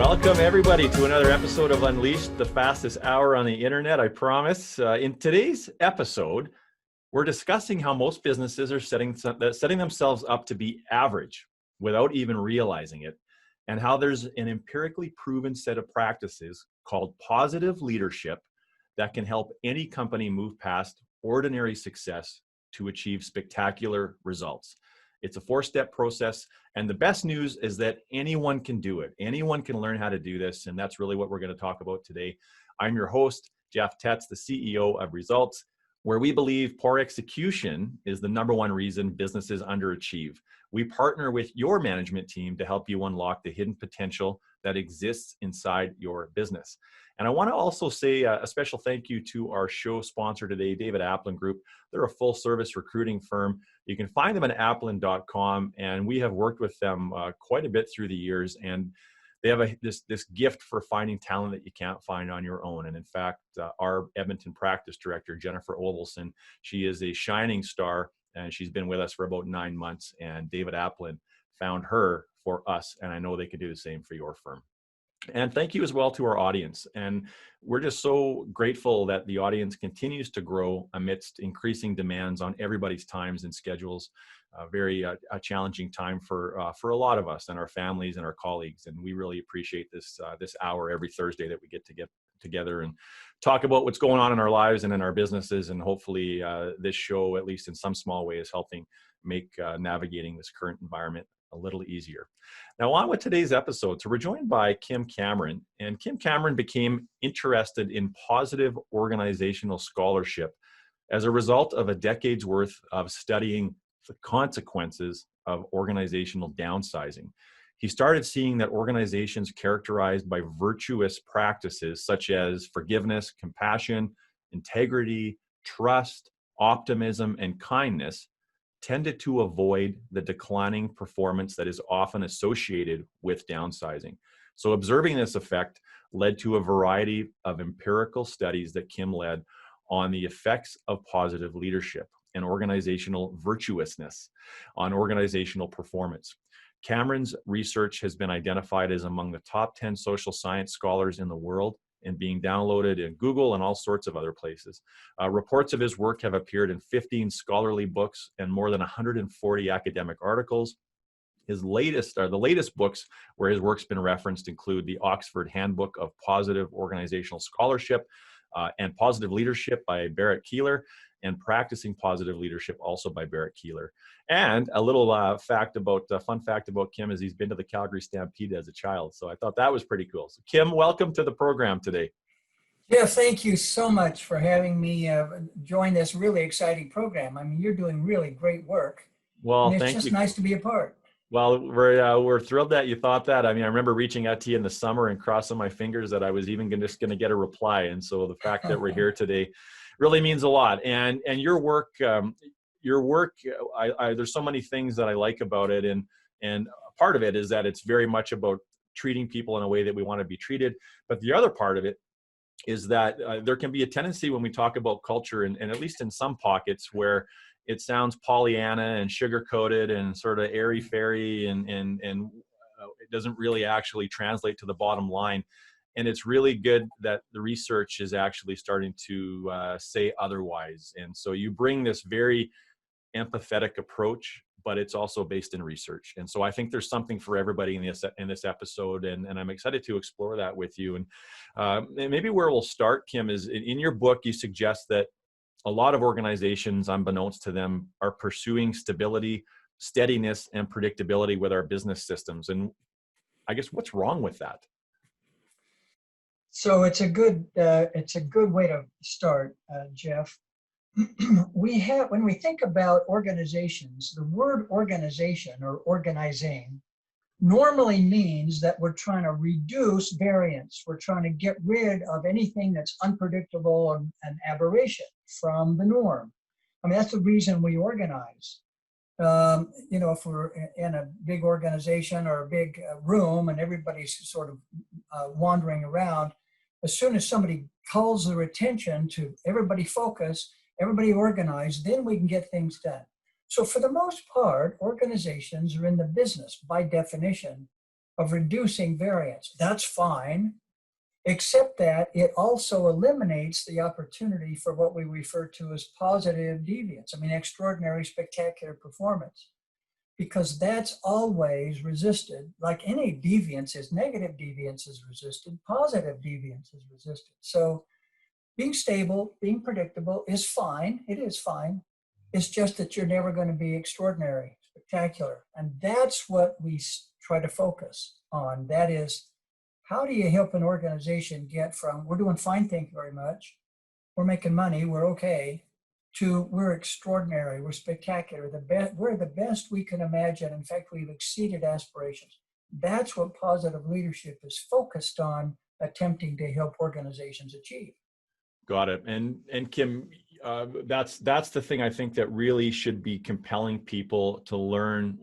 Welcome, everybody, to another episode of Unleashed, the fastest hour on the internet, I promise. In today's episode, we're discussing how most businesses are setting themselves up to be average without even realizing it, and how there's an empirically proven set of practices called positive leadership that can help any company move past ordinary success to achieve spectacular results. It's a four-step process, and the best news is that anyone can do it. Anyone can learn how to do this, and that's really what we're going to talk about today. I'm your host, Jeff Tetz, the CEO of Results, where we believe poor execution is the number one reason businesses underachieve. We partner with your management team to help you unlock the hidden potential that exists inside your business. And I want to also say a special thank you to our show sponsor today, David Applin Group. They're a full-service recruiting firm. You can find them at applin.com, and we have worked with them quite a bit through the years. And they have this gift for finding talent that you can't find on your own. And in fact, our Edmonton practice director, Jennifer Ovelson, she is a shining star, and she's been with us for about 9 months. And David Applin found her for us, and I know they could do the same for your firm. And thank you as well to our audience. And we're just so grateful that the audience continues to grow amidst increasing demands on everybody's times and schedules. Very challenging time for a lot of us and our families and our colleagues. And we really appreciate this hour every Thursday that we get together and talk about what's going on in our lives and in our businesses. And hopefully this show, at least in some small way, is helping make navigating this current environment a little easier. Now, on with today's episode. So we're joined by Kim Cameron, and Kim Cameron became interested in positive organizational scholarship as a result of a decade's worth of studying the consequences of organizational downsizing. He started seeing that organizations characterized by virtuous practices such as forgiveness, compassion, integrity, trust, optimism, and kindness tended to avoid the declining performance that is often associated with downsizing. So observing this effect led to a variety of empirical studies that Kim led on the effects of positive leadership and organizational virtuousness on organizational performance. Cameron's research has been identified as among the top 10 social science scholars in the world and being downloaded in Google and all sorts of other places. Reports of his work have appeared in 15 scholarly books and more than 140 academic articles. The latest books where his work's been referenced include the Oxford Handbook of Positive Organizational Scholarship and Positive Leadership by Barrett Keeler, and Practicing Positive Leadership, also by Barrett Keeler. And a little fun fact about Kim is he's been to the Calgary Stampede as a child. So I thought that was pretty cool. So Kim, welcome to the program today. Yeah, thank you so much for having me join this really exciting program. I mean, you're doing really great work. Well, and it's thank just you. Nice to be a part. Well, we're thrilled that you thought that. I mean, I remember reaching out to you in the summer and crossing my fingers that I was even just going to get a reply. And so the fact that we're here today really means a lot. And your work, there's so many things that I like about it. And part of it is that it's very much about treating people in a way that we want to be treated. But the other part of it is that there can be a tendency when we talk about culture, and at least in some pockets, where it sounds Pollyanna and sugar-coated and sort of airy-fairy, and it doesn't really actually translate to the bottom line. And it's really good that the research is actually starting to say otherwise. And so you bring this very empathetic approach, but it's also based in research. And so I think there's something for everybody in this episode, and I'm excited to explore that with you. And maybe where we'll start, Kim, is in your book, you suggest that a lot of organizations, unbeknownst to them, are pursuing stability, steadiness, and predictability with our business systems. And I guess what's wrong with that? So it's a good way to start, Jeff. When we think about organizations, the word organization or organizing normally means that we're trying to reduce variance. We're trying to get rid of anything that's unpredictable and aberration from the norm. I mean, that's the reason we organize. If we're in a big organization or a big room and everybody's sort of wandering around, as soon as somebody calls their attention to everybody focus, everybody organize, then we can get things done. So for the most part, organizations are in the business, by definition, of reducing variance. That's fine, except that it also eliminates the opportunity for what we refer to as positive deviance. I mean, extraordinary, spectacular performance, because that's always resisted. Like any deviance is, negative deviance is resisted, positive deviance is resisted. So being stable, being predictable is fine. It is fine. It's just that you're never going to be extraordinary, spectacular. And that's what we try to focus on. That is, how do you help an organization get from, we're doing fine, thank you very much, we're making money, we're okay, to we're extraordinary, we're spectacular, we're the best we can imagine. In fact, we've exceeded aspirations. That's what positive leadership is focused on, attempting to help organizations achieve. Got it. And Kim, that's the thing I think that really should be compelling people to learn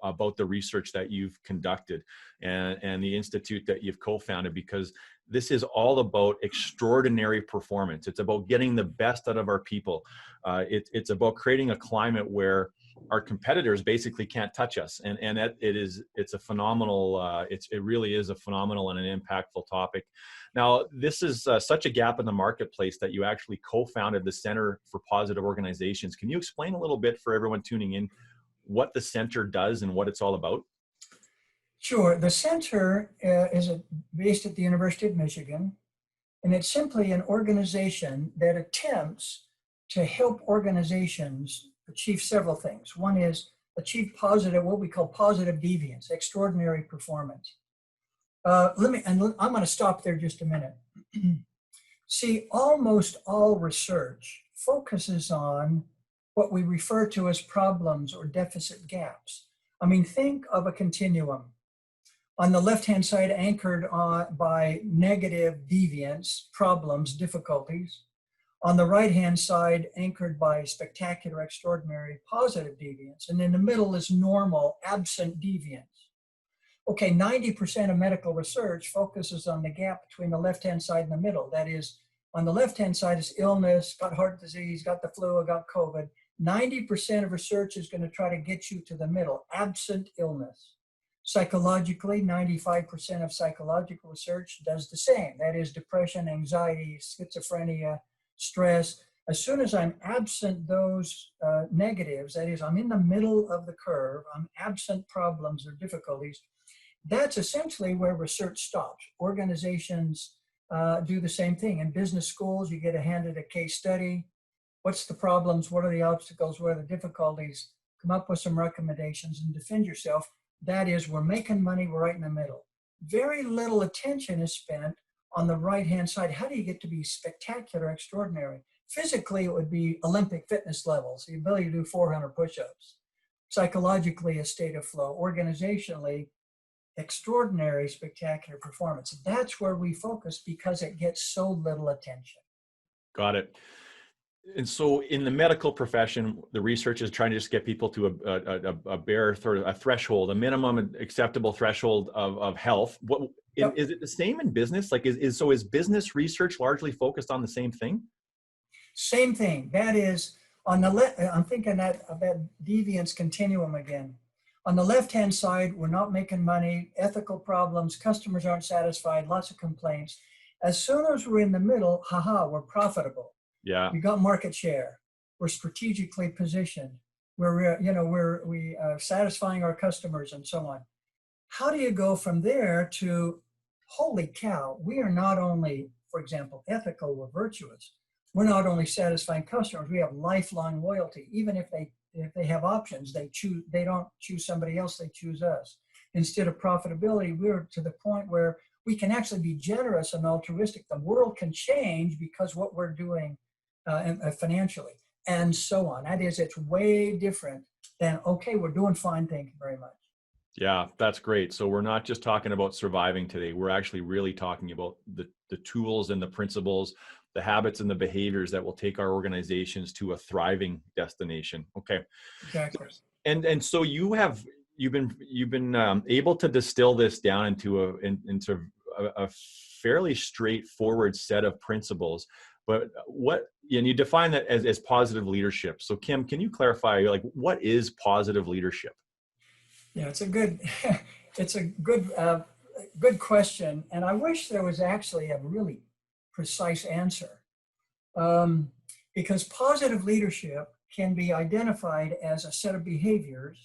about the research that you've conducted and the institute that you've co-founded, because this is all about extraordinary performance. It's about getting the best out of our people. It's about creating a climate where our competitors basically can't touch us. And that it's a phenomenal, it really is a phenomenal and an impactful topic. Now, this is such a gap in the marketplace that you actually co-founded the Center for Positive Organizations. Can you explain a little bit for everyone tuning in what the center does and what it's all about? Sure. The center is based at the University of Michigan, and it's simply an organization that attempts to help organizations achieve several things. One is achieve positive, what we call positive deviance, extraordinary performance. I'm going to stop there just a minute. See, almost all research focuses on what we refer to as problems or deficit gaps. I mean, think of a continuum. On the left-hand side, anchored by negative deviance, problems, difficulties. On the right-hand side, anchored by spectacular, extraordinary, positive deviance. And in the middle is normal, absent deviance. Okay, 90% of medical research focuses on the gap between the left-hand side and the middle. That is, on the left-hand side is illness, got heart disease, got the flu, got COVID. 90% of research is going to try to get you to the middle, absent illness. Psychologically, 95% of psychological research does the same. That is depression, anxiety, schizophrenia, stress. As soon as I'm absent those negatives, that is, I'm in the middle of the curve, I'm absent problems or difficulties, that's essentially where research stops. Organizations do the same thing. In business schools, you get handed a case study. What's the problems? What are the obstacles? What are the difficulties? Come up with some recommendations and defend yourself. That is, we're making money, we're right in the middle. Very little attention is spent on the right-hand side. How do you get to be spectacular, extraordinary? Physically, it would be Olympic fitness levels, the ability to do 400 push-ups. Psychologically, a state of flow. Organizationally, extraordinary, spectacular performance. That's where we focus because it gets so little attention. Got it. And so in the medical profession, the research is trying to just get people to a bare sort of a threshold, a minimum acceptable threshold of health. Yep. Is it the same in business? Like is business research largely focused on the same thing? Same thing. That is, on the left, I'm thinking of that deviance continuum again. On the left-hand side, we're not making money, ethical problems, customers aren't satisfied, lots of complaints. As soon as we're in the middle, we're profitable. Yeah. We got market share. We're strategically positioned. We're satisfying our customers and so on. How do you go from there to, holy cow, we are not only, for example, ethical or virtuous. We're not only satisfying customers, we have lifelong loyalty. Even if they have options, they don't choose somebody else, they choose us. Instead of profitability, we're to the point where we can actually be generous and altruistic. The world can change because what we're doing financially, and so on. That is, it's way different than, okay, we're doing fine, thank you very much. Yeah, that's great. So we're not just talking about surviving today. We're actually really talking about the tools and the principles, the habits and the behaviors that will take our organizations to a thriving destination. Okay. Exactly. And so you've been able to distill this down into a fairly straightforward set of principles. But and you define that as positive leadership. So Kim, can you clarify, like, what is positive leadership? Yeah, it's a good, it's a good question, and I wish there was actually a really precise answer, because positive leadership can be identified as a set of behaviors,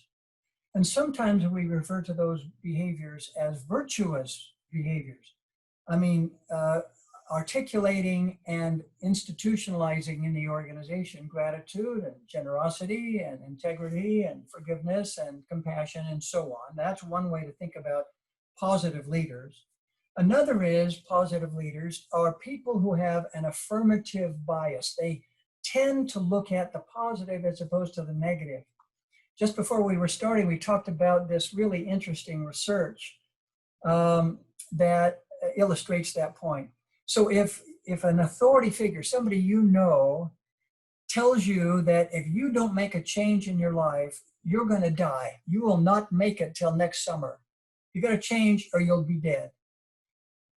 and sometimes we refer to those behaviors as virtuous behaviors. I mean, articulating and institutionalizing in the organization gratitude and generosity and integrity and forgiveness and compassion and so on. That's one way to think about positive leaders. Another is positive leaders are people who have an affirmative bias. They tend to look at the positive as opposed to the negative. Just before we were starting, we talked about this really interesting research that illustrates that point. So if an authority figure, somebody you know, tells you that if you don't make a change in your life, you're going to die. You will not make it till next summer. You got to change or you'll be dead.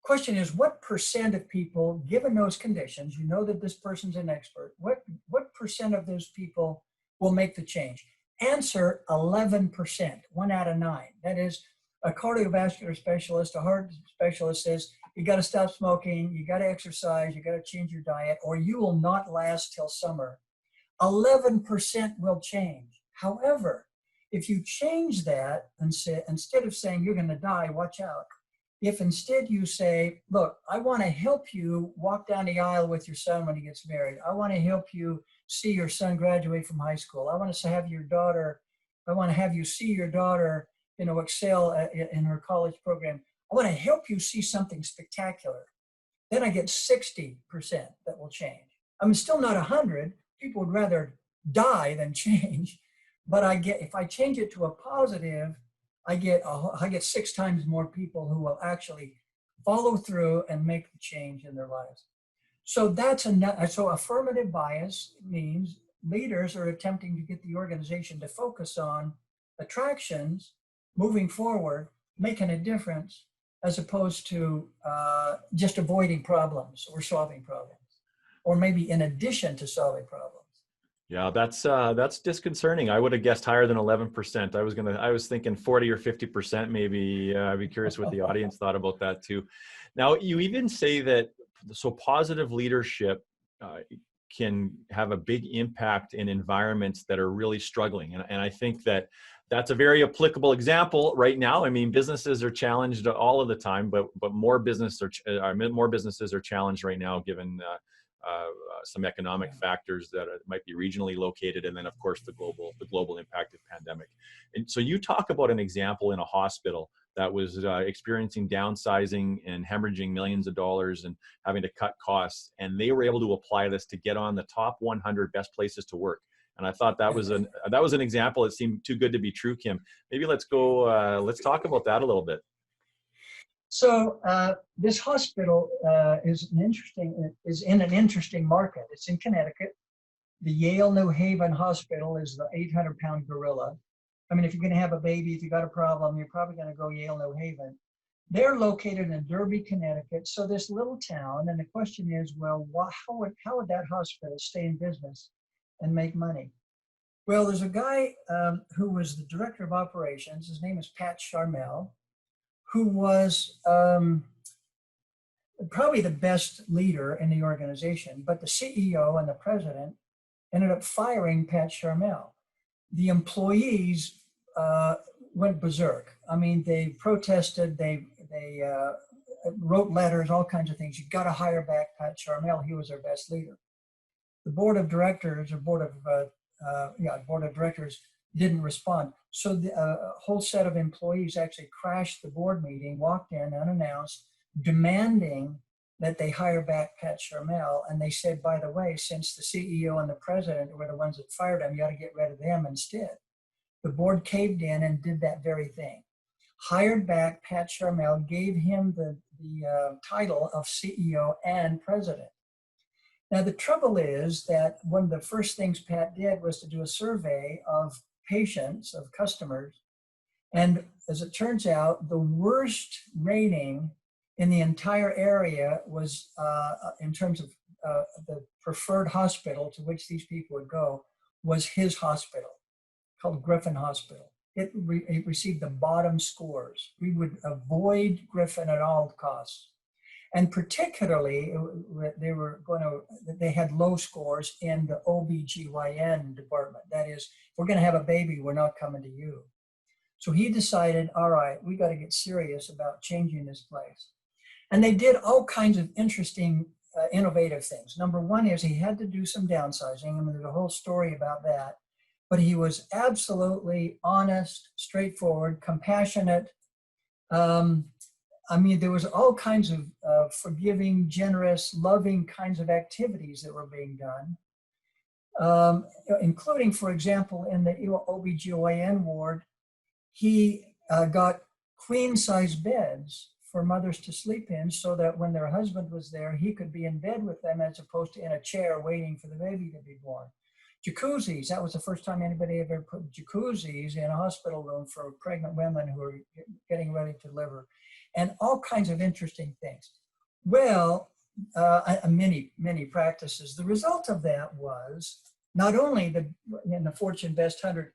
Question is, what percent of people, given those conditions, you know that this person's an expert, what percent of those people will make the change? Answer, 11%, 1 out of 9. That is, a cardiovascular specialist, a heart specialist says, you got to stop smoking, you got to exercise, you got to change your diet, or you will not last till summer. 11% will change. However, if you change that and say, instead of saying you're going to die, watch out. If instead you say, look, I want to help you walk down the aisle with your son when he gets married. I want to help you see your son graduate from high school. I want to have your daughter, I want to have you see your daughter, excel in her college program. I want to help you see something spectacular. Then I get 60% that will change. I'm still not 100. People would rather die than change. But if I change it to a positive, I get 6 times more people who will actually follow through and make the change in their lives. So so affirmative bias means leaders are attempting to get the organization to focus on attractions, moving forward, making a difference, as opposed to just avoiding problems or solving problems, or maybe in addition to solving problems. Yeah, that's disconcerting. I would have guessed higher than 11%. I was thinking 40 or 50% maybe. I'd be curious what the audience thought about that too. Now, you even say that positive leadership can have a big impact in environments that are really struggling, and I think that's a very applicable example right now. I mean, businesses are challenged all of the time, but more businesses are challenged right now, given some economic factors that might be regionally located, and then of course the global impact of pandemic. And so you talk about an example in a hospital that was experiencing downsizing and hemorrhaging millions of dollars and having to cut costs, and they were able to apply this to get on the top 100 best places to work. And I thought that was an example that seemed too good to be true, Kim. Maybe let's talk about that a little bit. So this hospital is in an interesting market. It's in Connecticut. The Yale New Haven Hospital is the 800-pound gorilla. I mean, if you're going to have a baby, if you got a problem, you're probably going to go Yale New Haven. They're located in Derby, Connecticut. So this little town, and the question is, well, how would that hospital stay in business and make money? Well, there's a guy who was the director of operations. His name is Pat Charmel, who was probably the best leader in the organization, but the CEO and the president ended up firing Pat Charmel. The employees went berserk. I mean, they protested, they wrote letters, all kinds of things. You got to hire back Pat Charmel. He was our best leader. The board of directors didn't respond. So the whole set of employees actually crashed the board meeting, walked in unannounced, demanding that they hire back Pat Charmel. And they said, by the way, since the CEO and the president were the ones that fired him, you ought to get rid of them instead. The board caved in and did that very thing. Hired back Pat Charmel, gave him the title of CEO and president. Now, the trouble is that one of the first things Pat did was to do a survey of patients, of customers. And as it turns out, the worst rating in the entire area was, in terms of the preferred hospital to which these people would go, was his hospital, called Griffin Hospital. it received the bottom scores. We would avoid Griffin at all costs. And particularly, they had low scores in the OBGYN department. That is, if we're going to have a baby, we're not coming to you. So he decided, all right, we got to get serious about changing this place. And they did all kinds of interesting, innovative things. Number one is he had to do some downsizing. I mean, there's a whole story about that. But he was absolutely honest, straightforward, compassionate. I mean, there was all kinds of forgiving, generous, loving kinds of activities that were being done, including, for example, in the OBGYN ward, he got queen-size beds for mothers to sleep in so that when their husband was there, he could be in bed with them as opposed to in a chair waiting for the baby to be born. Jacuzzis, that was the first time anybody ever put jacuzzis in a hospital room for pregnant women who were getting ready to deliver, and all kinds of interesting things. Well, many practices. The result of that was not only in the Fortune Best 100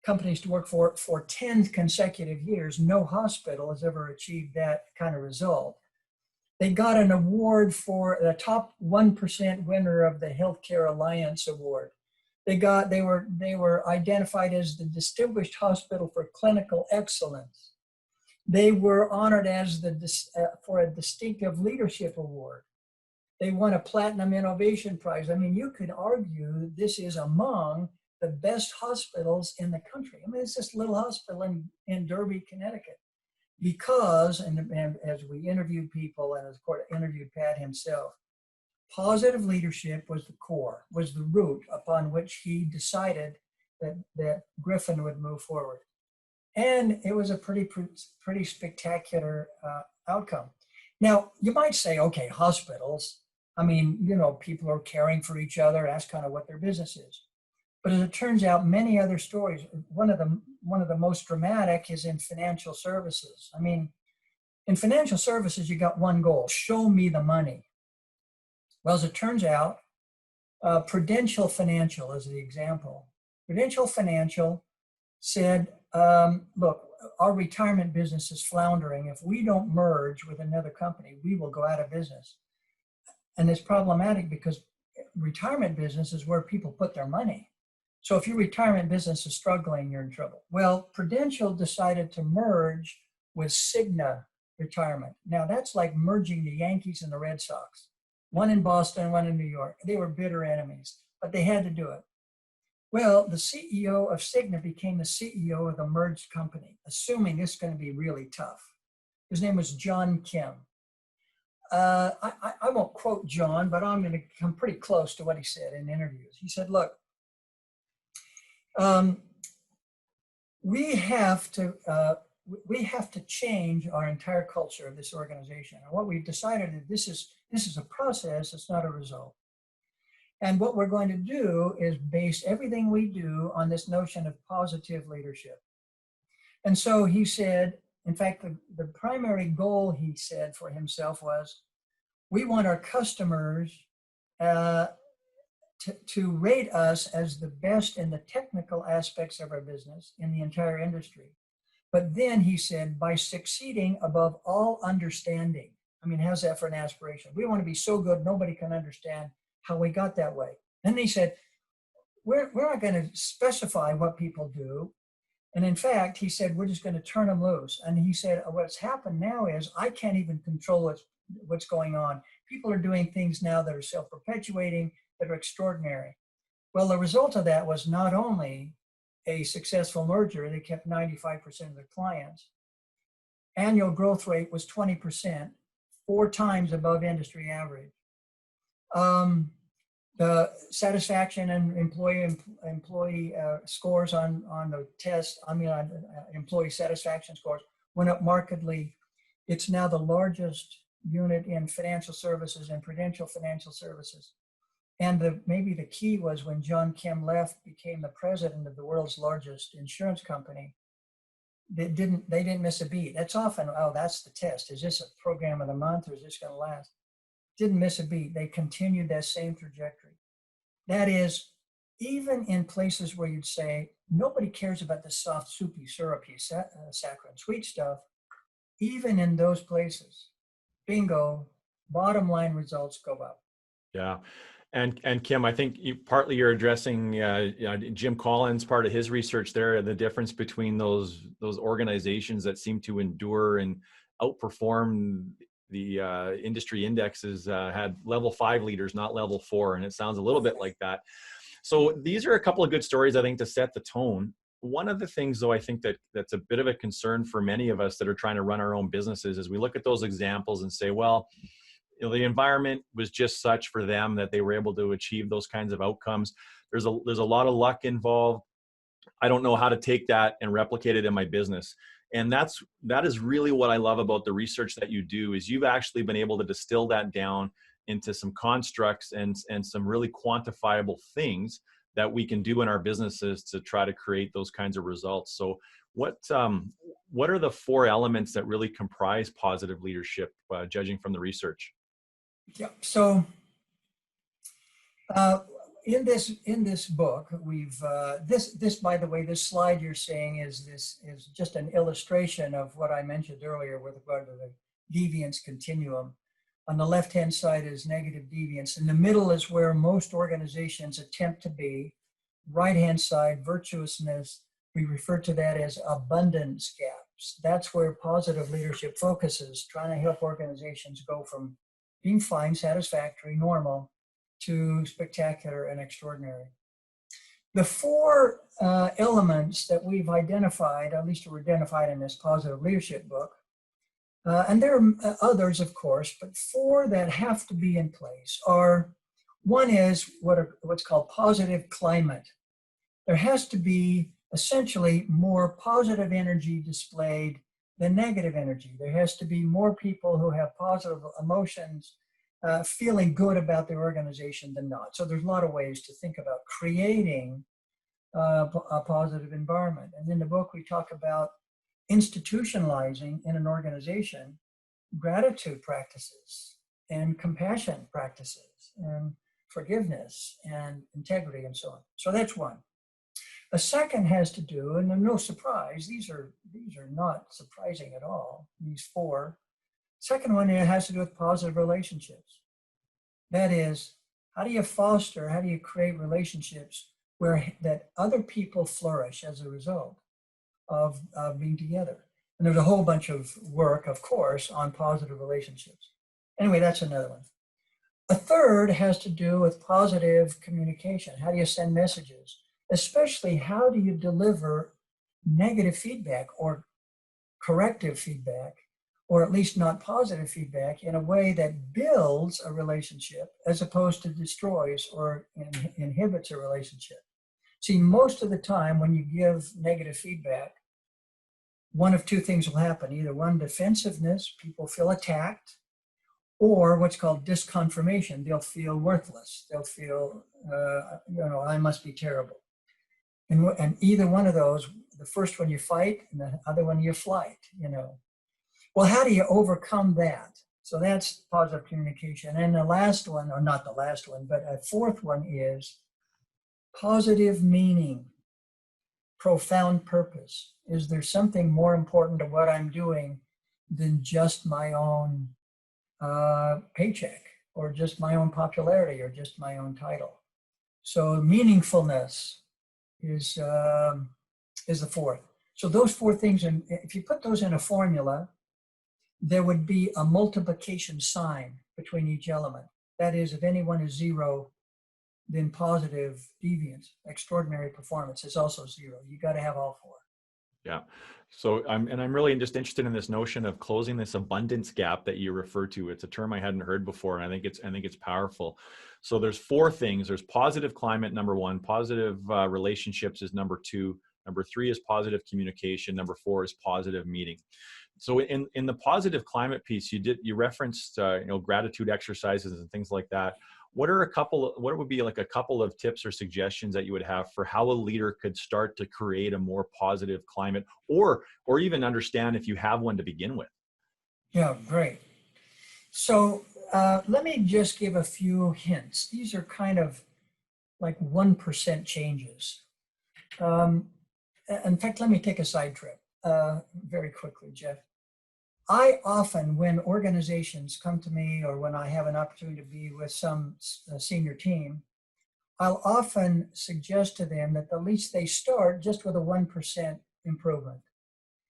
companies to work for 10 consecutive years, no hospital has ever achieved that kind of result. They got an award for the top 1% winner of the Healthcare Alliance Award. They were identified as the Distinguished Hospital for Clinical Excellence. They were honored as for a Distinctive Leadership Award. They won a Platinum Innovation Prize. I mean, you could argue this is among the best hospitals in the country. I mean, it's this little hospital in Derby, Connecticut. Because, and as we interviewed people, and of course interviewed Pat himself, positive leadership was the core, was the root upon which he decided that Griffin would move forward. And it was a pretty spectacular outcome. Now, you might say, okay, hospitals, I mean, you know, people are caring for each other. That's kind of what their business is. But as it turns out, many other stories, one of the most dramatic is in financial services. I mean, in financial services, you got one goal: show me the money. Well, as it turns out, Prudential Financial is the example. Prudential Financial said, look, our retirement business is floundering. If we don't merge with another company, we will go out of business. And it's problematic because retirement business is where people put their money. So if your retirement business is struggling, you're in trouble. Well, Prudential decided to merge with Cigna Retirement. Now that's like merging the Yankees and the Red Sox. One in Boston, one in New York. They were bitter enemies, but they had to do it. Well, the CEO of Cigna became the CEO of the merged company, assuming this is going to be really tough. His name was John Kim. I won't quote John, but I'm going to come pretty close to what he said in interviews. He said, look, we have to change our entire culture of this organization. And what we've decided is this is a process, it's not a result. And what we're going to do is base everything we do on this notion of positive leadership. And so he said, in fact, the primary goal he said for himself was, we want our customers to rate us as the best in the technical aspects of our business in the entire industry. But then he said, by succeeding above all understanding. I mean, how's that for an aspiration? We want to be so good, nobody can understand how we got that way. Then he said, we're not going to specify what people do. And in fact, he said, we're just going to turn them loose. And he said, what's happened now is I can't even control what's going on. People are doing things now that are self-perpetuating, that are extraordinary. Well, the result of that was not only a successful merger, they kept 95% of their clients. Annual growth rate was 20%, 4 times above industry average. The satisfaction and employee scores on the test, on employee satisfaction scores went up markedly. It's now the largest unit in financial services and Prudential Financial Services. And maybe the key was when John Kim left, became the president of the world's largest insurance company. They didn't miss a beat. That's often, oh, that's the test. Is this a program of the month or is this going to last? Didn't miss a beat. They continued that same trajectory. That is, even in places where you'd say nobody cares about the soft, soupy, syrupy, saccharine sweet stuff, even in those places. Bingo, bottom line results go up. Yeah. And Kim, I think partly you're addressing Jim Collins, part of his research there, the difference between those organizations that seem to endure and outperform the industry indexes had level 5 leaders, not level 4, and it sounds a little bit like that. So these are a couple of good stories, I think, to set the tone. One of the things, though, I think that's a bit of a concern for many of us that are trying to run our own businesses is we look at those examples and say, well, the environment was just such for them that they were able to achieve those kinds of outcomes. There's a lot of luck involved. I don't know how to take that and replicate it in my business. And that is really what I love about the research that you do, is you've actually been able to distill that down into some constructs and some really quantifiable things that we can do in our businesses to try to create those kinds of results. So what are the 4 elements that really comprise positive leadership, judging from the research? Yeah. So in this book, we've this by the way, this slide you're seeing is just an illustration of what I mentioned earlier with regard to the deviance continuum. On the left-hand side is negative deviance. In the middle is where most organizations attempt to be. Right-hand side, virtuousness. We refer to that as abundance gaps. That's where positive leadership focuses, trying to help organizations go from being fine, satisfactory, normal, to spectacular and extraordinary. The 4 elements that we've identified, at least were identified in this positive leadership book, and there are others, of course, but 4 that have to be in place are, one is what's called positive climate. There has to be essentially more positive energy displayed than negative energy. There has to be more people who have positive emotions, feeling good about their organization than not. So there's a lot of ways to think about creating a positive environment. And in the book, we talk about institutionalizing in an organization gratitude practices and compassion practices and forgiveness and integrity and so on. So that's one. A second has to do, and no surprise, these are not surprising at all, these 4. Second one, it has to do with positive relationships. That is, how do you create relationships where that other people flourish as a result of being together? And there's a whole bunch of work, of course, on positive relationships. Anyway, that's another one. A third has to do with positive communication. How do you send messages? Especially, how do you deliver negative feedback or corrective feedback, or at least not positive feedback, in a way that builds a relationship as opposed to destroys or inhibits a relationship? See, most of the time when you give negative feedback, one of 2 things will happen. Either one, defensiveness, people feel attacked, or what's called disconfirmation. They'll feel worthless. They'll feel, I must be terrible. And either one of those, the first one you fight and the other one you flight, Well, how do you overcome that? So that's positive communication. And the last one, or not the last one, but a 4th one is positive meaning, profound purpose. Is there something more important to what I'm doing than just my own paycheck, or just my own popularity, or just my own title? So meaningfulness is the 4th. So those 4 things, and if you put those in a formula, there would be a multiplication sign between each element. That is, if any one is 0, then positive deviance, extraordinary performance, is also 0. You got to have all 4. Yeah. So I'm really just interested in this notion of closing this abundance gap that you refer to. It's a term I hadn't heard before, and I think it's powerful. So there's 4 things. There's positive climate, number 1. Positive relationships is number 2. Number 3 is positive communication. Number 4 is positive meaning. So in the positive climate piece, you referenced gratitude exercises and things like that. What would be like a couple of tips or suggestions that you would have for how a leader could start to create a more positive climate, or even understand if you have one to begin with? Yeah, great. So let me just give a few hints. These are kind of like 1% changes. in fact, let me take a side trip very quickly, Jeff. I often, when organizations come to me or when I have an opportunity to be with some senior team, I'll often suggest to them that at least they start just with a 1% improvement.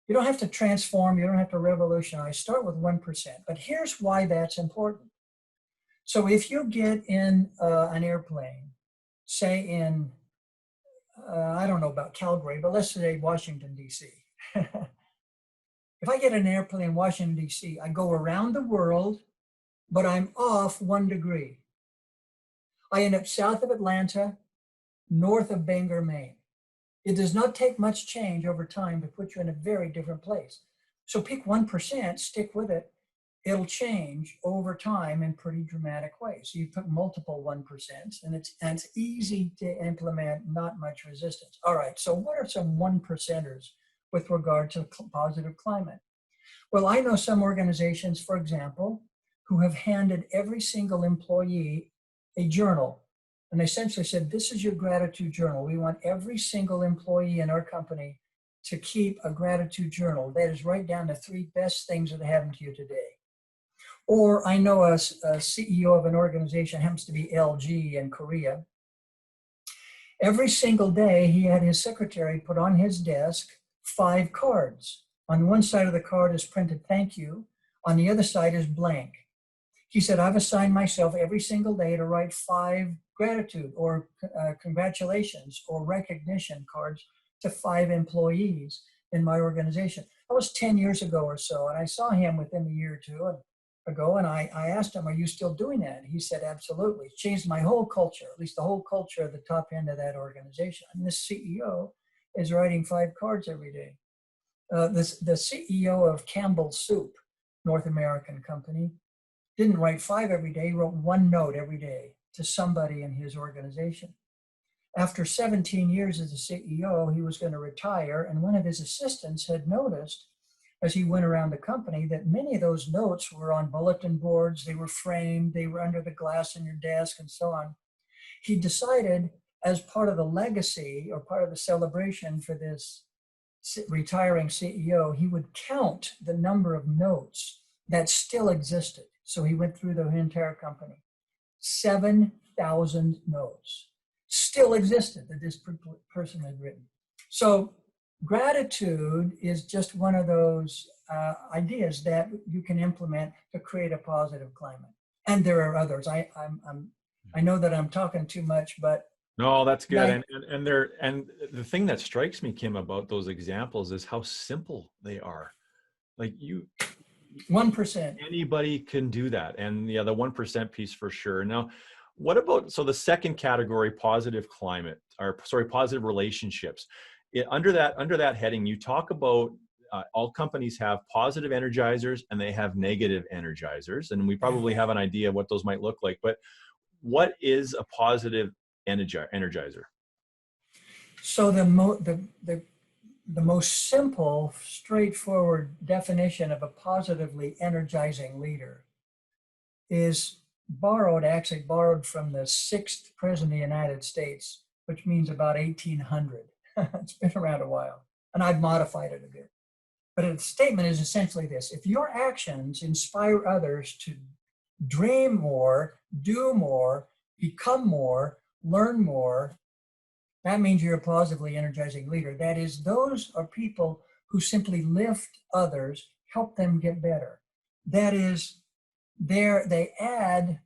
You don't have to transform, you don't have to revolutionize, start with 1%. But here's why that's important. So if you get in an airplane, say in, I don't know about Calgary, but let's say Washington, D.C. If I get an airplane in Washington, D.C., I go around the world, but I'm off 1 degree. I end up south of Atlanta, north of Bangor, Maine. It does not take much change over time to put you in a very different place. So pick 1%, stick with it. It'll change over time in pretty dramatic ways. So you put multiple 1%, and it's easy to implement, not much resistance. All right, so what are some 1%ers with regard to positive climate? Well, I know some organizations, for example, who have handed every single employee a journal. And they essentially said, this is your gratitude journal. We want every single employee in our company to keep a gratitude journal. That is, write down the 3 best things that happened to you today. Or I know a CEO of an organization, happens to be LG in Korea. Every single day, he had his secretary put on his desk 5 cards. On one side of the card is printed thank you. On the other side is blank. He said, I've assigned myself every single day to write 5 gratitude or congratulations or recognition cards to 5 employees in my organization. That was 10 years ago or so. And I saw him within a year or 2 ago. And I asked him, are you still doing that? He said, absolutely. It changed my whole culture, at least the whole culture of the top end of that organization. And this CEO is writing 5 cards every day. The CEO of Campbell's Soup, North American company, didn't write 5 every day, he wrote 1 note every day to somebody in his organization. After 17 years as a CEO, he was going to retire, and one of his assistants had noticed as he went around the company that many of those notes were on bulletin boards, they were framed, they were under the glass in your desk, and so on. He decided, as part of the legacy or part of the celebration for this retiring CEO, he would count the number of notes that still existed. So he went through the entire company. 7,000 notes still existed that this person had written. So gratitude is just one of those ideas that you can implement to create a positive climate. And there are others. I know that I'm talking too much, but no, that's good. And the thing that strikes me, Kim, about those examples is how simple they are. Like 1%. Anybody can do that. And yeah, the 1% piece for sure. Now, what about, so the second category, positive climate, or sorry, positive relationships. Under that heading, you talk about all companies have positive energizers and they have negative energizers. And we probably have an idea of what those might look like, but what is a positive energizer? So the most simple, straightforward definition of a positively energizing leader is actually borrowed from the 6th president of the United States, which means about 1800. It's been around a while, and I've modified it a bit. But the statement is essentially this: if your actions inspire others to dream more, do more, become more, learn more, that means you're a positively energizing leader. That is, those are people who simply lift others, help them get better. That is, they add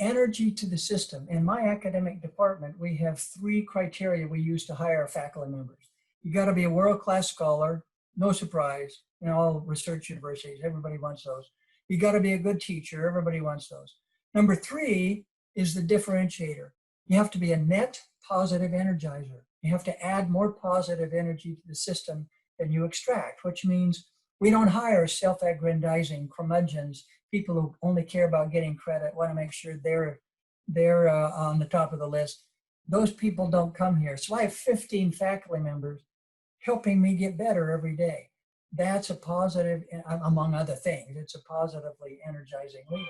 energy to the system. In my academic department, we have 3 criteria we use to hire faculty members. You got to be a world-class scholar, no surprise, in all research universities, everybody wants those. You got to be a good teacher, everybody wants those. Number 3 is the differentiator. You have to be a net positive energizer. You have to add more positive energy to the system than you extract, which means we don't hire self-aggrandizing curmudgeons, people who only care about getting credit, want to make sure they're on the top of the list. Those people don't come here. So I have 15 faculty members helping me get better every day. That's a positive, among other things, it's a positively energizing leader.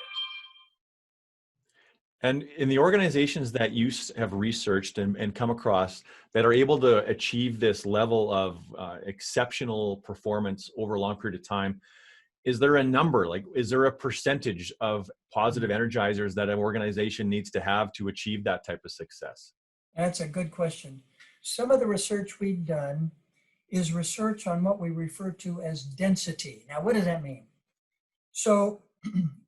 And in the organizations that you have researched and come across that are able to achieve this level of exceptional performance over a long period of time, is there a number, like, is there a percentage of positive energizers that an organization needs to have to achieve that type of success? That's a good question. Some of the research we've done is research on what we refer to as density. Now, what does that mean? So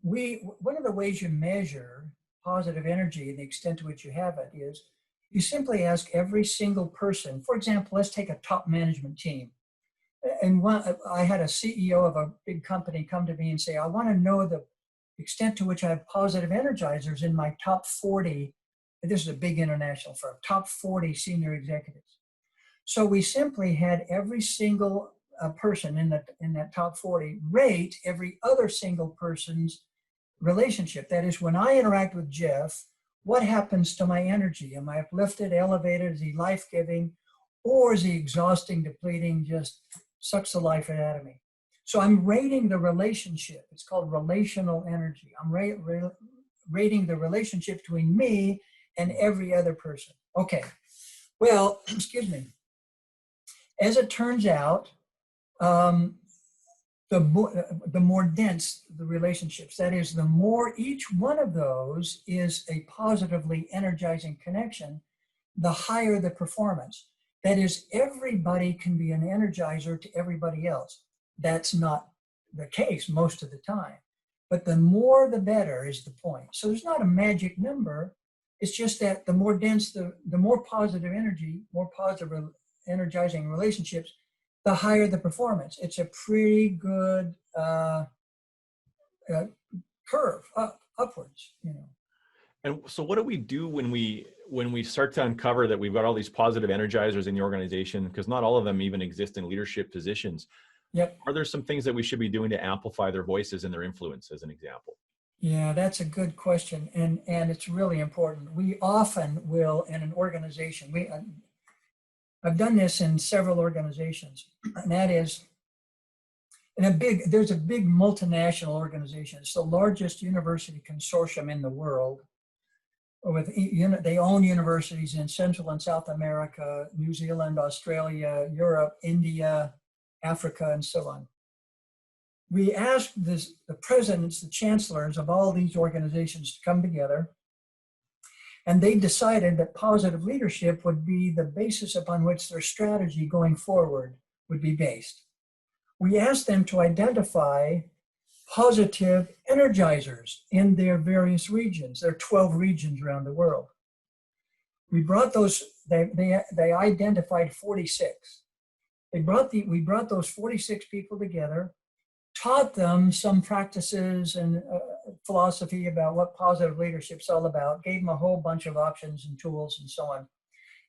one of the ways you measure positive energy and the extent to which you have it is you simply ask every single person. For example, let's take a top management team. And I had a CEO of a big company come to me and say, I want to know the extent to which I have positive energizers in my top 40. This is a big international firm, top 40 senior executives. So we simply had every single person in that top 40 rate every other single person's relationship. That is, when I interact with Jeff, what happens to my energy? Am I uplifted, elevated? Is he life-giving? Or is he exhausting, depleting, just sucks the life out of me? So I'm rating the relationship. It's called relational energy. I'm rating the relationship between me and every other person. Okay, well, excuse me. As it turns out, the more dense the relationships, that is, the more each one of those is a positively energizing connection, the higher the performance. That is, everybody can be an energizer to everybody else. That's not the case most of the time. But the more the better is the point. So there's not a magic number. It's just that the more dense, the more positive energy, more positive energizing relationships, the higher the performance. It's a pretty good curve upwards, you know. And so what do we do when we start to uncover that we've got all these positive energizers in the organization, because not all of them even exist in leadership positions? Yep. Are there some things that we should be doing to amplify their voices and their influence, as an example? Yeah, that's a good question, and it's really important. We often will, in an organization, I've done this in several organizations, and that is, there's a big multinational organization. It's the largest university consortium in the world. They own universities in Central and South America, New Zealand, Australia, Europe, India, Africa, and so on. We asked the presidents, the chancellors of all these organizations to come together, and they decided that positive leadership would be the basis upon which their strategy going forward would be based. We asked them to identify positive energizers in their various regions. There are 12 regions around the world. We brought those, they identified 46. We brought those 46 people together, taught them some practices and philosophy about what positive leadership's all about, gave them a whole bunch of options and tools and so on.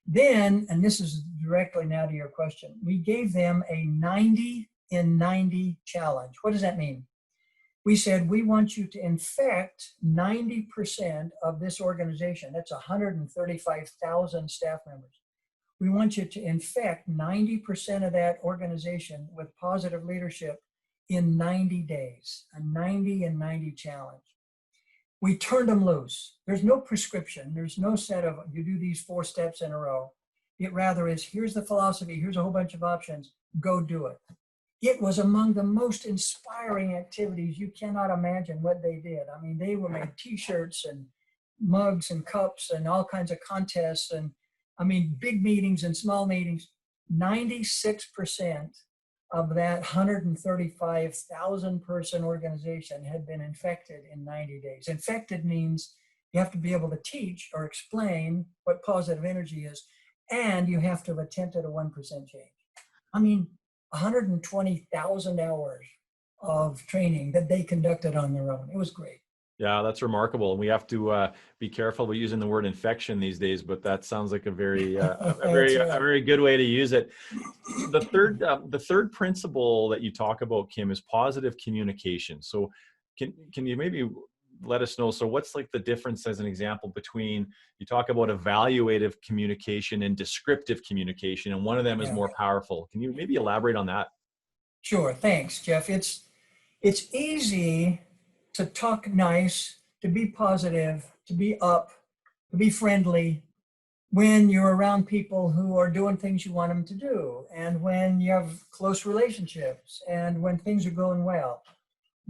Then, and this is directly now to your question, we gave them a 90 in 90 challenge. What does that mean? We said, we want you to infect 90% of this organization. That's 135,000 staff members. We want you to infect 90% of that organization with positive leadership in 90 days, a 90 in 90 challenge. We turned them loose. There's no prescription. There's no set of, you do these 4 steps in a row. It rather is, here's the philosophy, here's a whole bunch of options, go do it. It was among the most inspiring activities. You cannot imagine what they did. I mean, they were made t-shirts and mugs and cups and all kinds of contests. And I mean, big meetings and small meetings. 96% of that 135,000 person organization had been infected in 90 days. Infected means you have to be able to teach or explain what positive energy is, and you have to have attempted a 1% change. I mean, 120,000 hours of training that they conducted on their own. It was great. Yeah, that's remarkable. And we have to be careful with using the word infection these days, but that sounds like a very, a very good way to use it. The third principle that you talk about, Kim, is positive communication. So can you maybe let us know, so what's like the difference, as an example, between, you talk about evaluative communication and descriptive communication, and one of them is more powerful. Can you maybe elaborate on that? Sure, thanks, Jeff. It's easy to talk nice, to be positive, to be up, to be friendly when you're around people who are doing things you want them to do, and when you have close relationships, and when things are going well.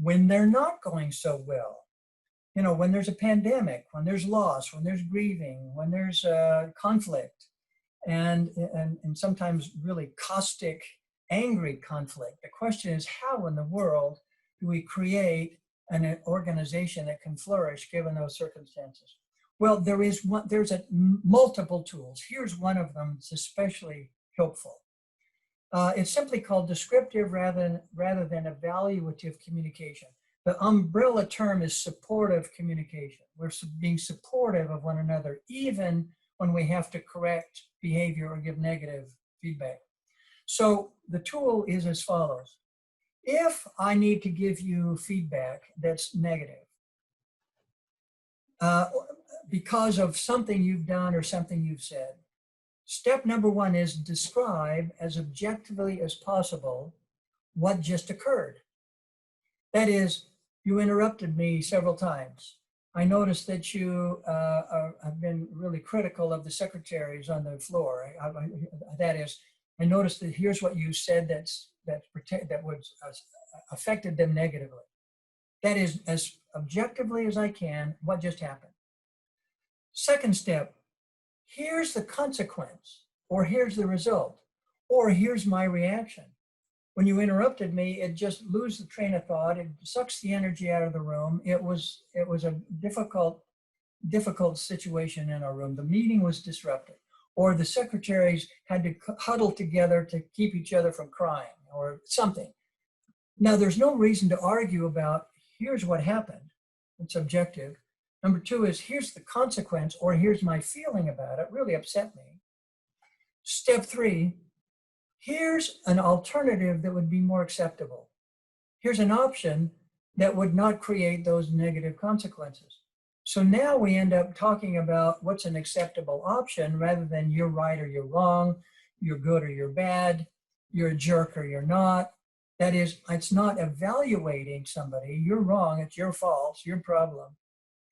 When they're not going so well, you know, when there's a pandemic, when there's loss, when there's grieving, when there's conflict, and sometimes really caustic, angry conflict. The question is, how in the world do we create an organization that can flourish given those circumstances? Well, there's multiple tools. Here's one of them that's especially helpful. It's simply called descriptive rather than evaluative communication. The umbrella term is supportive communication. We're being supportive of one another, even when we have to correct behavior or give negative feedback. So the tool is as follows. If I need to give you feedback that's negative, because of something you've done or something you've said, step number one is describe as objectively as possible what just occurred. That is, you interrupted me several times. I noticed that you have been really critical of the secretaries on the floor. That is, I noticed that here's what you said that was affected them negatively. That is, as objectively as I can, what just happened. Second step, here's the consequence, or here's the result, or here's my reaction. When you interrupted me, it just loses the train of thought. It sucks the energy out of the room. It was a difficult situation in our room. The meeting was disrupted, or the secretaries had to huddle together to keep each other from crying, or something. Now, there's no reason to argue about here's what happened. It's objective. Number two is here's the consequence, or here's my feeling about it. Really upset me. Step three, here's an alternative that would be more acceptable. Here's an option that would not create those negative consequences. So now we end up talking about what's an acceptable option rather than you're right or you're wrong, you're good or you're bad, you're a jerk or you're not. That is, it's not evaluating somebody. You're wrong, it's your fault, it's your problem.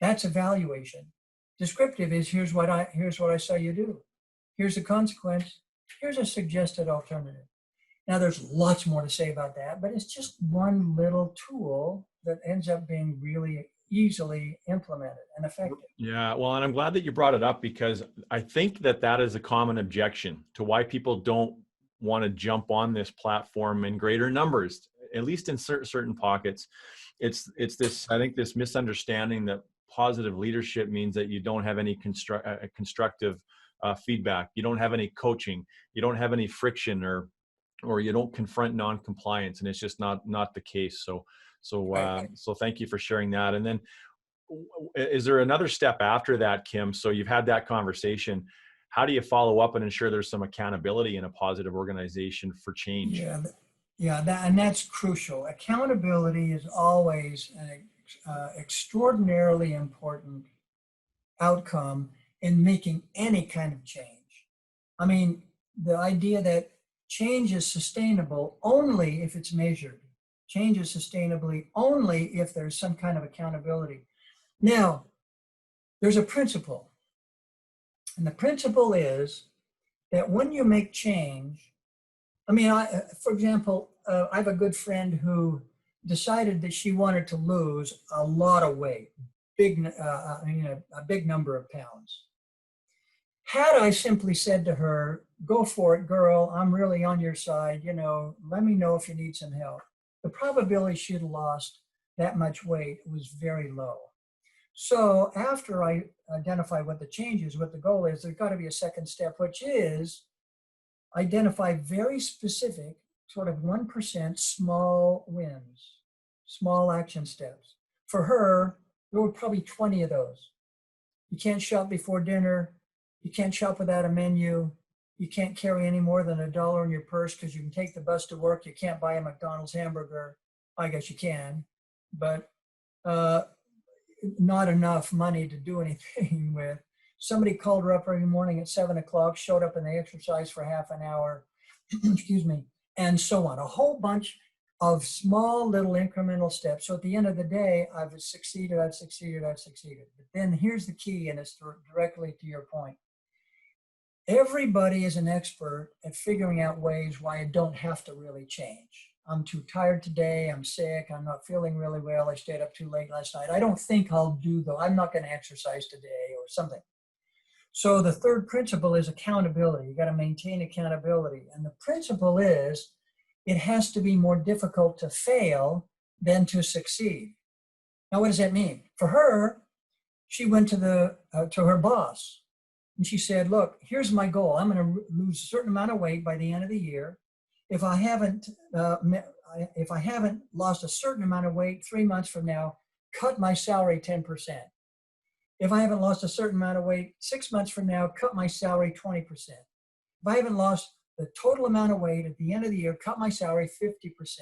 That's evaluation. Descriptive is here's what I saw you do. Here's the consequence. Here's a suggested alternative. Now there's lots more to say about that, but it's just one little tool that ends up being really easily implemented and effective. Yeah, well, and I'm glad that you brought it up, because I think that is a common objection to why people don't want to jump on this platform in greater numbers, at least in certain pockets. It's this, I think, this misunderstanding that positive leadership means that you don't have any constructive feedback, you don't have any coaching, you don't have any friction, or you don't confront non-compliance, and it's just not the case. So thank you for sharing that. And then, is there another step after that, Kim? So you've had that conversation. How do you follow up and ensure there's some accountability in a positive organization for change? And that's crucial. Accountability is always an extraordinarily important outcome in making any kind of change. I mean, the idea that change is sustainable only if it's measured. Change is sustainably only if there's some kind of accountability. Now, there's a principle. And the principle is that when you make change, I mean, for example, I have a good friend who decided that she wanted to lose a lot of weight, a big number of pounds. Had I simply said to her, go for it, girl, I'm really on your side, let me know if you need some help, the probability she'd lost that much weight was very low. So after I identify what the change is, what the goal is, there's got to be a second step, which is identify very specific, sort of 1% small wins, small action steps. For her, there were probably 20 of those. You can't shop before dinner. You can't shop without a menu. You can't carry any more than $1 in your purse because you can take the bus to work. You can't buy a McDonald's hamburger. I guess you can, but not enough money to do anything with. Somebody called her up every morning at 7 o'clock, showed up and they exercised for half an hour, excuse me, and so on. A whole bunch of small little incremental steps. So at the end of the day, I've succeeded, I've succeeded, I've succeeded. But then here's the key, and it's directly to your point. Everybody is an expert at figuring out ways why I don't have to really change. I'm too tired today, I'm sick, I'm not feeling really well, I stayed up too late last night. I don't think I'll do though, I'm not gonna exercise today or something. So the third principle is accountability. You gotta maintain accountability. And the principle is, it has to be more difficult to fail than to succeed. Now, what does that mean? For her, she went to her boss and she said, look, here's my goal. I'm going to lose a certain amount of weight by the end of the year. If I haven't lost a certain amount of weight 3 months from now, cut my salary 10%. If I haven't lost a certain amount of weight 6 months from now, cut my salary 20%. If I haven't lost the total amount of weight at the end of the year, cut my salary 50%.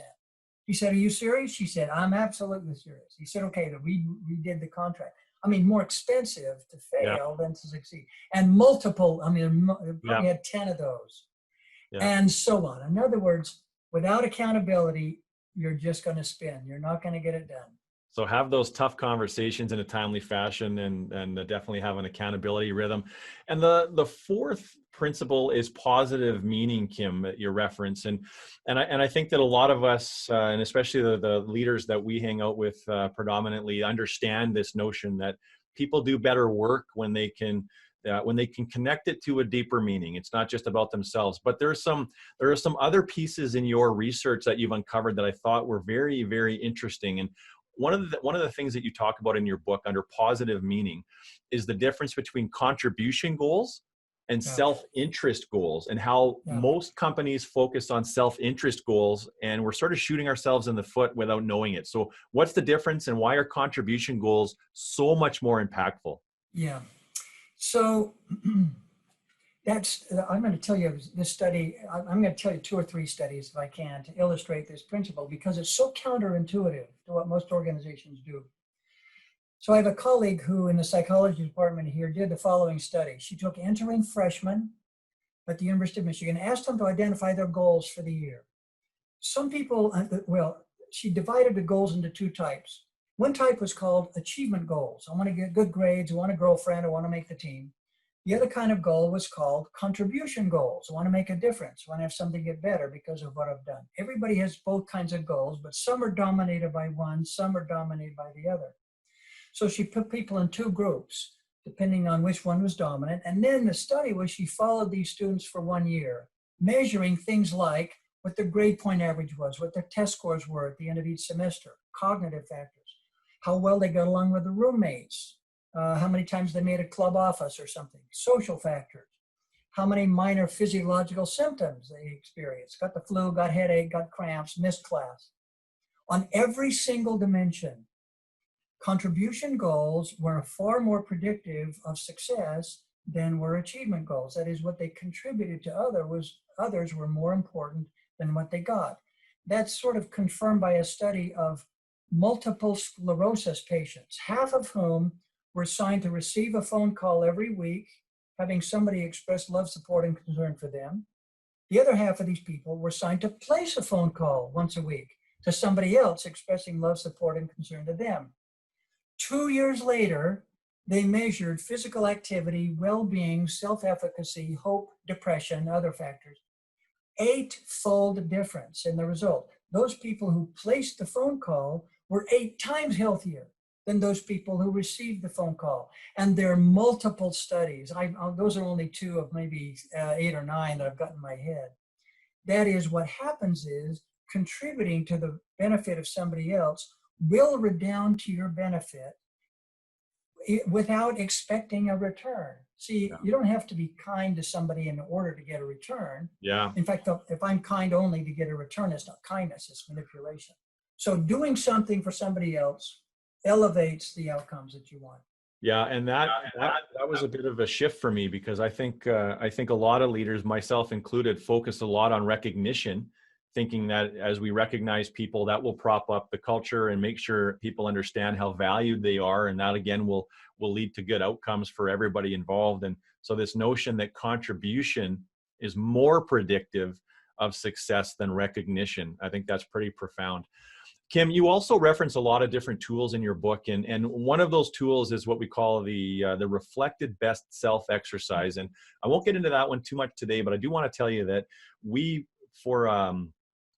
He said, are you serious? She said, I'm absolutely serious. He said, okay, we redid the contract. I mean, more expensive to fail than to succeed. And multiple, I mean, probably had 10 of those. And so on. In other words, without accountability, you're just going to spin. You're not going to get it done. So have those tough conversations in a timely fashion, and definitely have an accountability rhythm. And the fourth principle is positive meaning, Kim, that you reference. And I think that a lot of us, and especially the leaders that we hang out with predominantly, understand this notion that people do better work when they can connect it to a deeper meaning. It's not just about themselves. But there are some other pieces in your research that you've uncovered that I thought were very, very interesting. And one of the things that you talk about in your book under positive meaning is the difference between contribution goals and self-interest goals, and how most companies focus on self-interest goals, and we're sort of shooting ourselves in the foot without knowing it. So what's the difference, and why are contribution goals so much more impactful? Yeah. So I'm going to tell you this study, I'm going to tell you 2 or 3 studies if I can to illustrate this principle, because it's so counterintuitive to what most organizations do. So I have a colleague who in the psychology department here did the following study. She took entering freshmen at the University of Michigan, asked them to identify their goals for the year. Some people, she divided the goals into 2 types. One type was called achievement goals. I want to get good grades, I want a girlfriend, I want to make the team. The other kind of goal was called contribution goals. I want to make a difference. I want to have something get better because of what I've done. Everybody has both kinds of goals, but some are dominated by one, some are dominated by the other. So she put people in 2 groups, depending on which one was dominant. And then the study was she followed these students for 1 year, measuring things like what their grade point average was, what their test scores were at the end of each semester, cognitive factors, how well they got along with the roommates, how many times they made a club office or something, social factors, how many minor physiological symptoms they experienced, got the flu, got headache, got cramps, missed class. On every single dimension, contribution goals were far more predictive of success than were achievement goals. That is, what they contributed to others were more important than what they got. That's sort of confirmed by a study of multiple sclerosis patients, half of whom were assigned to receive a phone call every week, having somebody express love, support, and concern for them. The other half of these people were assigned to place a phone call once a week to somebody else expressing love, support, and concern to them. 2 years later, they measured physical activity, well-being, self-efficacy, hope, depression, other factors. 8-fold difference in the result. Those people who placed the phone call were 8 times healthier than those people who received the phone call. And there are multiple studies. Those are only 2 of maybe 8 or 9 that I've got in my head. That is, what happens is contributing to the benefit of somebody else will redound to your benefit without expecting a return. See, you don't have to be kind to somebody in order to get a return. In fact, if I'm kind only to get a return, it's not kindness, it's manipulation. So doing something for somebody else elevates the outcomes that you want. Yeah, and that was a bit of a shift for me, because I think a lot of leaders, myself included, focus a lot on recognition, thinking that as we recognize people, that will prop up the culture and make sure people understand how valued they are, and that again will lead to good outcomes for everybody involved. And so this notion that contribution is more predictive of success than recognition. I think that's pretty profound. Kim, you also reference a lot of different tools in your book, and one of those tools is what we call the reflected best self exercise. And I won't get into that one too much today, but I do want to tell you that for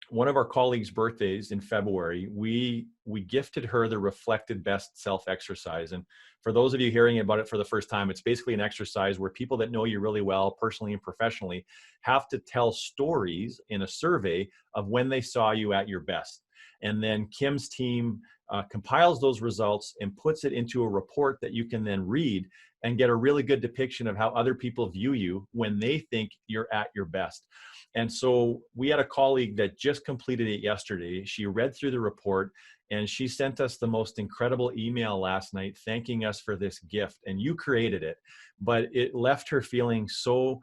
one of our colleagues' birthdays in February, we gifted her the reflected best self exercise. And for those of you hearing about it for the first time, it's basically an exercise where people that know you really well, personally and professionally, have to tell stories in a survey of when they saw you at your best. And then Kim's team compiles those results and puts it into a report that you can then read and get a really good depiction of how other people view you when they think you're at your best. And so we had a colleague that just completed it yesterday. She read through the report and she sent us the most incredible email last night thanking us for this gift. And you created it, but it left her feeling so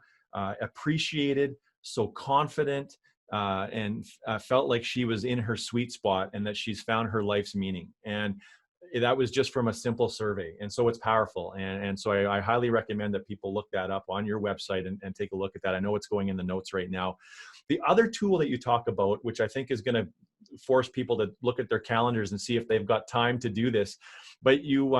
appreciated, so confident, and felt like she was in her sweet spot and that she's found her life's meaning. And that was just from a simple survey. And so it's powerful. And so I highly recommend that people look that up on your website and take a look at that. I know it's going in the notes right now. The other tool that you talk about, which I think is going to force people to look at their calendars and see if they've got time to do this, but you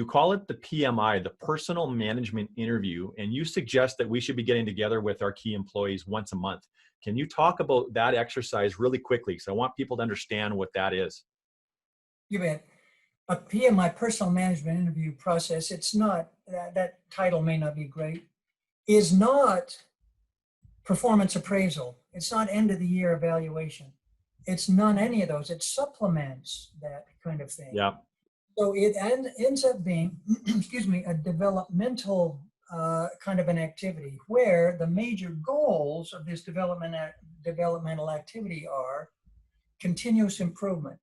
call it the PMI, the personal management interview, and you suggest that we should be getting together with our key employees once a month. Can you talk about that exercise really quickly? Because I want people to understand what that is. You bet. A PMI, personal management interview process, it's not, that title may not be great, is not performance appraisal. It's not end of the year evaluation. It's not any of those. It supplements that kind of thing. Yeah. So it ends up being, excuse me, a developmental kind of an activity where the major goals of this developmental activity are continuous improvement.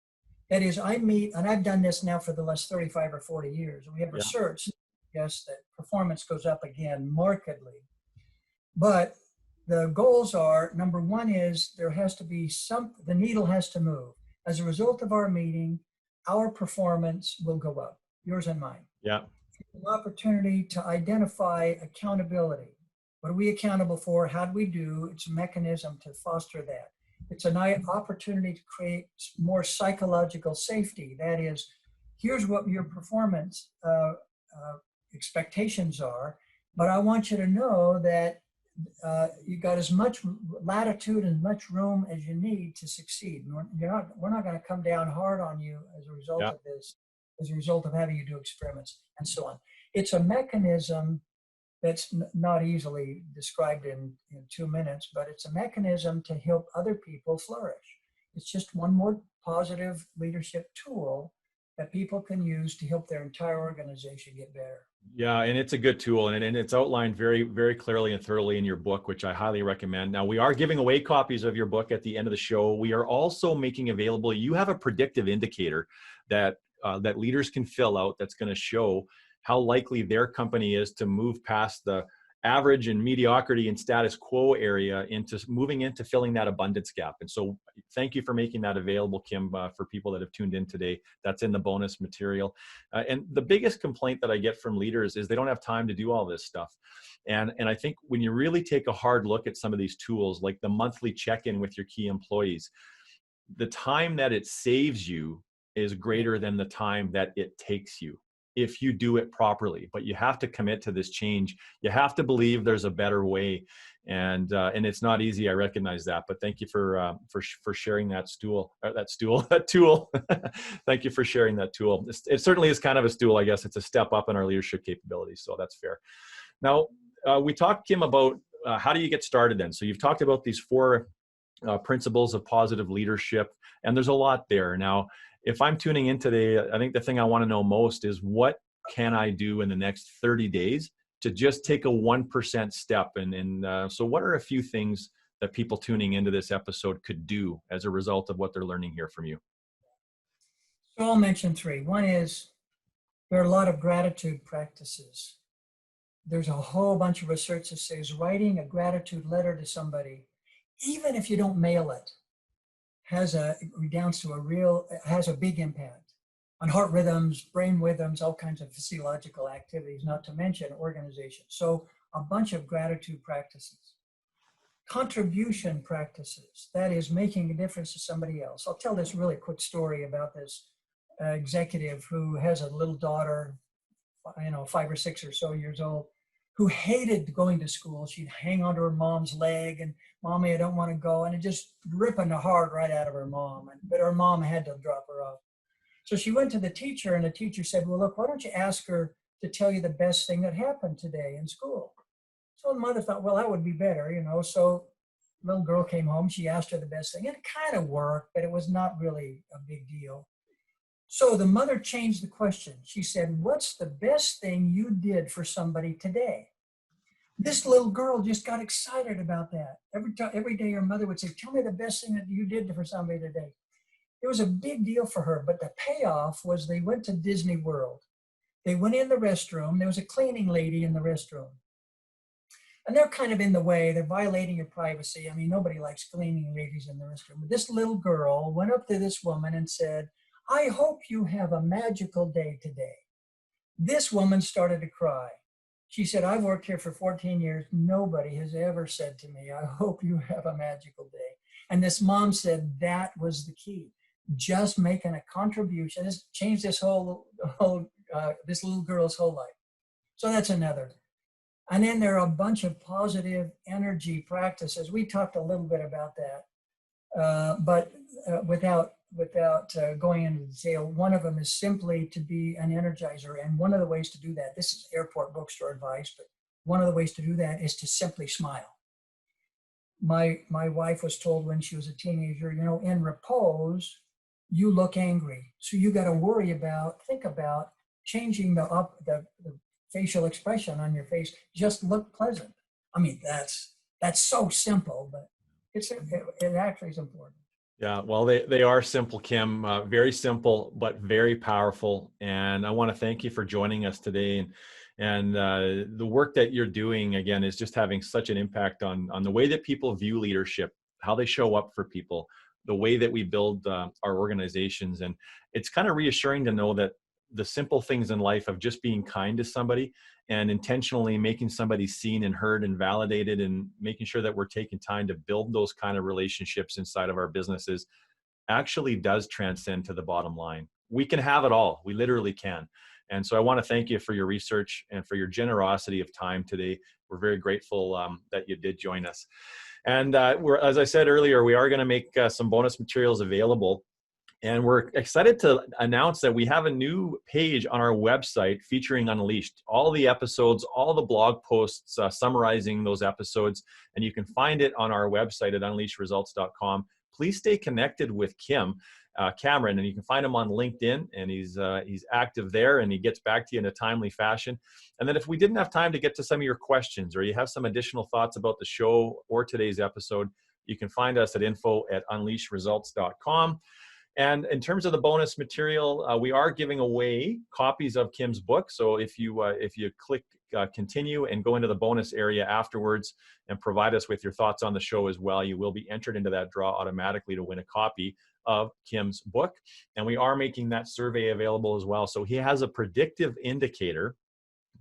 That is, I meet, and I've done this now for the last 35 or 40 years. We have research that suggests that performance goes up again markedly. But the goals are, number one is there has to be the needle has to move. As a result of our meeting, our performance will go up, yours and mine. Yeah. An opportunity to identify accountability. What are we accountable for? How do we do? It's a mechanism to foster that. It's an opportunity to create more psychological safety. That is, here's what your performance expectations are, but I want you to know that you got as much latitude and much room as you need to succeed. We're not going to come down hard on you as a result of this, as a result of having you do experiments and so on. It's a mechanism that's not easily described in 2 minutes, but it's a mechanism to help other people flourish. It's just one more positive leadership tool that people can use to help their entire organization get better. Yeah, and it's a good tool, and it's outlined very, very clearly and thoroughly in your book, which I highly recommend. Now, we are giving away copies of your book at the end of the show. We are also making available, you have a predictive indicator that that leaders can fill out that's going to show how likely their company is to move past the average and mediocrity and status quo area into moving into filling that abundance gap. And so thank you for making that available, Kim, for people that have tuned in today. That's in the bonus material. And the biggest complaint that I get from leaders is they don't have time to do all this stuff. And I think when you really take a hard look at some of these tools, like the monthly check-in with your key employees, the time that it saves you is greater than the time that it takes you if you do it properly. But you have to commit to this change. You have to believe there's a better way, and it's not easy. I recognize that, but thank you for sharing that tool. Thank you for sharing that tool. It certainly is kind of a stool, I guess. It's a step up in our leadership capabilities, so that's fair. Now, we talked, Kim, about how do you get started then? So you've talked about these 4 principles of positive leadership, and there's a lot there. Now, if I'm tuning in today, I think the thing I want to know most is what can I do in the next 30 days to just take a 1% step? And so what are a few things that people tuning into this episode could do as a result of what they're learning here from you? So I'll mention 3. One is there are a lot of gratitude practices. There's a whole bunch of research that says writing a gratitude letter to somebody, even if you don't mail it, has a big impact on heart rhythms, brain rhythms, all kinds of physiological activities, not to mention organization. So a bunch of gratitude practices. contribution practices, that is making a difference to somebody else. I'll tell this really quick story about this executive who has a little daughter, 5 or 6 or so years old, who hated going to school. She'd hang onto her mom's leg and, "Mommy, I don't want to go." And it just ripping the heart right out of her mom. But her mom had to drop her off. So she went to the teacher, and the teacher said, "Well, look, why don't you ask her to tell you the best thing that happened today in school?" So the mother thought, well, that would be better, So little girl came home. She asked her the best thing. And it kind of worked, but it was not really a big deal. So the mother changed the question. She said, "What's the best thing you did for somebody today?" This little girl just got excited about that. Every day her mother would say, "Tell me the best thing that you did for somebody today." It was a big deal for her, but the payoff was they went to Disney World. They went in the restroom. There was a cleaning lady in the restroom. And they're kind of in the way. They're violating your privacy. I mean, nobody likes cleaning ladies in the restroom. But this little girl went up to this woman and said, "I hope you have a magical day today." This woman started to cry. She said, "I've worked here for 14 years. Nobody has ever said to me, 'I hope you have a magical day.'" And this mom said that was the key. Just making a contribution. This changed this this little girl's whole life. So that's another. And then there are a bunch of positive energy practices. We talked a little bit about that, but without going into detail. One of them is simply to be an energizer. And one of the ways to do that, this is airport bookstore advice, but one of the ways to do that is to simply smile. My wife was told when she was a teenager, in repose, you look angry. So you got to think about changing the facial expression on your face. Just look pleasant. I mean, that's so simple, but it actually is important. Yeah, well, they are simple, Kim, very simple, but very powerful. And I want to thank you for joining us today. And the work that you're doing, again, is just having such an impact on the way that people view leadership, how they show up for people, the way that we build our organizations. And it's kind of reassuring to know that the simple things in life of just being kind to somebody and intentionally making somebody seen and heard and validated, and making sure that we're taking time to build those kind of relationships inside of our businesses actually does transcend to the bottom line. We can have it all. We literally can. And so I want to thank you for your research and for your generosity of time today. We're very grateful that you did join us. And as I said earlier, we are going to make some bonus materials available. And we're excited to announce that we have a new page on our website featuring Unleashed. All the episodes, all the blog posts summarizing those episodes, and you can find it on our website at unleashresults.com. Please stay connected with Cameron, and you can find him on LinkedIn, and he's active there, and he gets back to you in a timely fashion. And then if we didn't have time to get to some of your questions, or you have some additional thoughts about the show or today's episode, you can find us at info@unleashresults.com. And in terms of the bonus material, we are giving away copies of Kim's book. So if you click continue and go into the bonus area afterwards and provide us with your thoughts on the show as well, you will be entered into that draw automatically to win a copy of Kim's book. And we are making that survey available as well. So he has a predictive indicator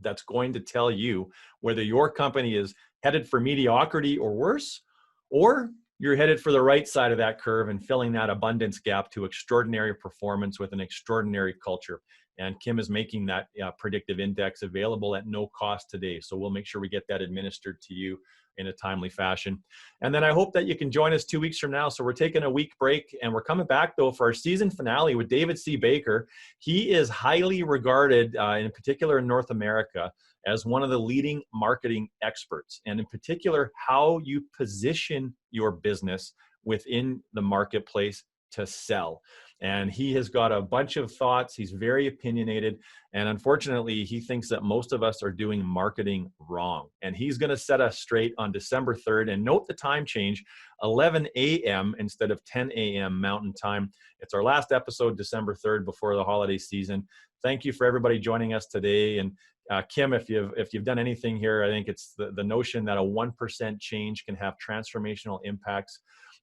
that's going to tell you whether your company is headed for mediocrity or worse, or you're headed for the right side of that curve and filling that abundance gap to extraordinary performance with an extraordinary culture. And Kim is making that predictive index available at no cost today. So we'll make sure we get that administered to you in a timely fashion. And then I hope that you can join us 2 weeks from now. So we're taking a week break, and we're coming back though for our season finale with David C. Baker. He is highly regarded, in particular in North America, as one of the leading marketing experts, and in particular, how you position your business within the marketplace to sell. And he has got a bunch of thoughts. He's very opinionated. And unfortunately, he thinks that most of us are doing marketing wrong. And he's going to set us straight on December 3rd. And note the time change, 11 a.m. instead of 10 a.m. Mountain Time. It's our last episode, December 3rd, before the holiday season. Thank you for everybody joining us today. And Kim, if you've done anything here, I think it's the notion that a 1% change can have transformational impacts.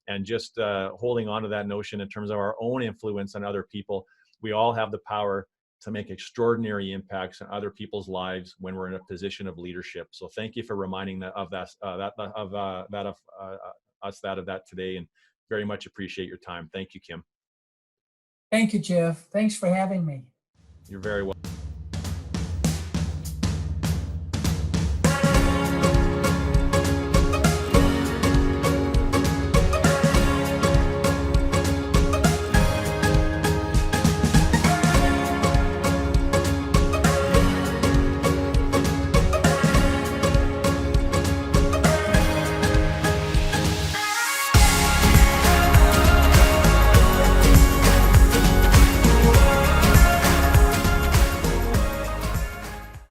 And just holding on to that notion in terms of our own influence on other people. We all have the power to make extraordinary impacts on other people's lives when we're in a position of leadership. So thank you for reminding that of that of that today, and very much appreciate your time. Thank you, Kim. Thank you, Jeff. Thanks for having me. You're very welcome.